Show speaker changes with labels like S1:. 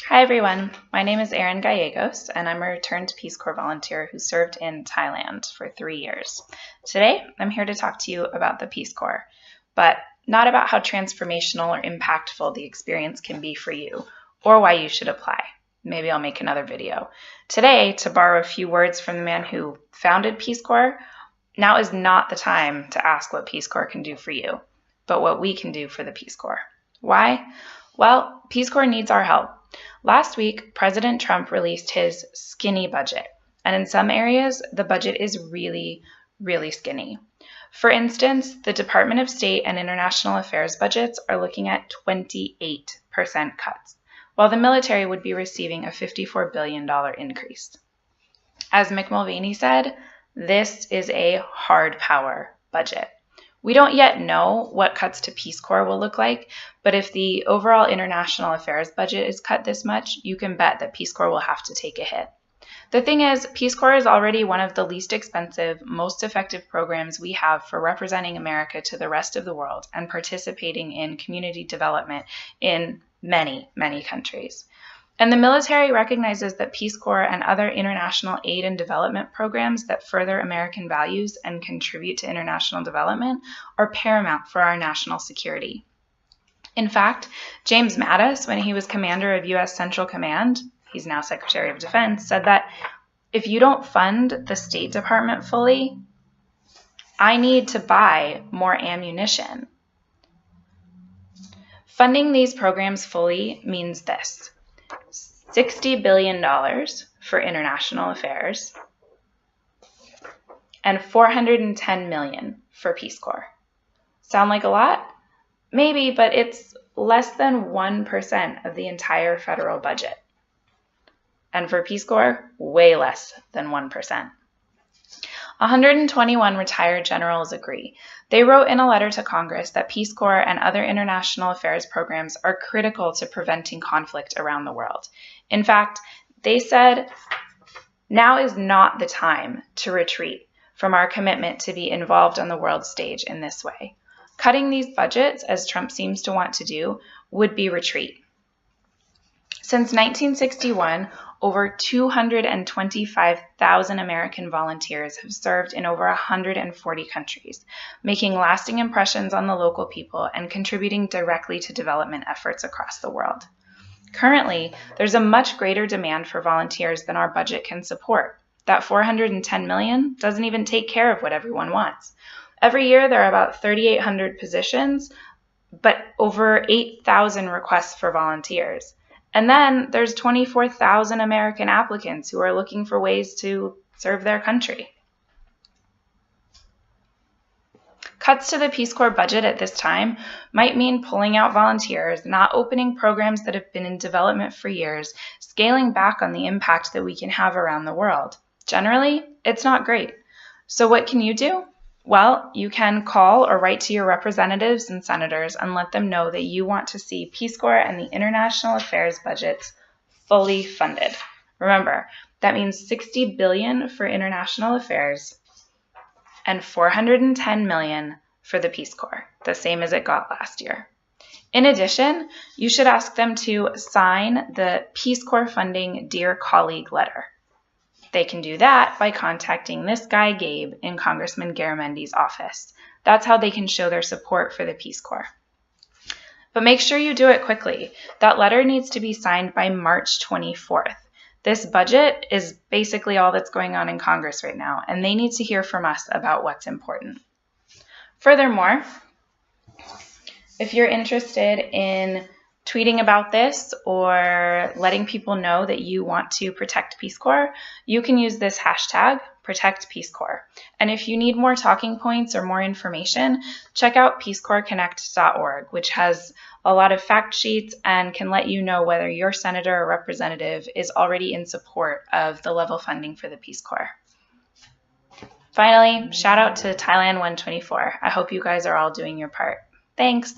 S1: Hi everyone, my name is Erin Gallegos and I'm a returned Peace Corps volunteer who served in Thailand for 3 years. Today, I'm here to talk to you about the Peace Corps, but not about how transformational or impactful the experience can be for you or why you should apply. Maybe I'll make another video. Today, to borrow a few words from the man who founded Peace Corps, now is not the time to ask what Peace Corps can do for you, but what we can do for the Peace Corps. Why? Well, Peace Corps needs our help. Last week, President Trump released his skinny budget, and in some areas, the budget is really, really skinny. For instance, the Department of State and International Affairs budgets are looking at 28% cuts, while the military would be receiving a $54 billion increase. As Mick Mulvaney said, this is a hard power budget. We don't yet know what cuts to Peace Corps will look like, but if the overall international affairs budget is cut this much, you can bet that Peace Corps will have to take a hit. The thing is, Peace Corps is already one of the least expensive, most effective programs we have for representing America to the rest of the world and participating in community development in many, many countries. And the military recognizes that Peace Corps and other international aid and development programs that further American values and contribute to international development are paramount for our national security. In fact, James Mattis, when he was commander of U.S. Central Command, he's now Secretary of Defense, said that if you don't fund the State Department fully, I need to buy more ammunition. Funding these programs fully means this: $60 billion for international affairs and $410 million for Peace Corps. Sound like a lot? Maybe, but it's less than 1% of the entire federal budget. And for Peace Corps, way less than 1%. 121 retired generals agree. They wrote in a letter to Congress that Peace Corps and other international affairs programs are critical to preventing conflict around the world. In fact, they said, now is not the time to retreat from our commitment to be involved on the world stage in this way. Cutting these budgets, as Trump seems to want to do, would be retreat. Since 1961, over 225,000 American volunteers have served in over 140 countries, making lasting impressions on the local people and contributing directly to development efforts across the world. Currently, there's a much greater demand for volunteers than our budget can support. That $410 million doesn't even take care of what everyone wants. Every year, there are about 3,800 positions, but over 8,000 requests for volunteers. And then there's 24,000 American applicants who are looking for ways to serve their country. Cuts to the Peace Corps budget at this time might mean pulling out volunteers, not opening programs that have been in development for years, scaling back on the impact that we can have around the world. Generally, it's not great. So what can you do? Well, you can call or write to your representatives and senators and let them know that you want to see Peace Corps and the international affairs budgets fully funded. Remember, that means $60 billion for international affairs and $410 million for the Peace Corps, the same as it got last year. In addition, you should ask them to sign the Peace Corps funding Dear Colleague letter. They can do that by contacting this guy, Gabe, in Congressman Garamendi's office. That's how they can show their support for the Peace Corps. But make sure you do it quickly. That letter needs to be signed by March 24th. This budget is basically all that's going on in Congress right now, and they need to hear from us about what's important. Furthermore, if you're interested in tweeting about this or letting people know that you want to protect Peace Corps, you can use this hashtag, #ProtectPeaceCorps. And if you need more talking points or more information, check out peacecorpsconnect.org, which has a lot of fact sheets and can let you know whether your senator or representative is already in support of the level funding for the Peace Corps. Finally, shout out to Thailand 124. I hope you guys are all doing your part. Thanks.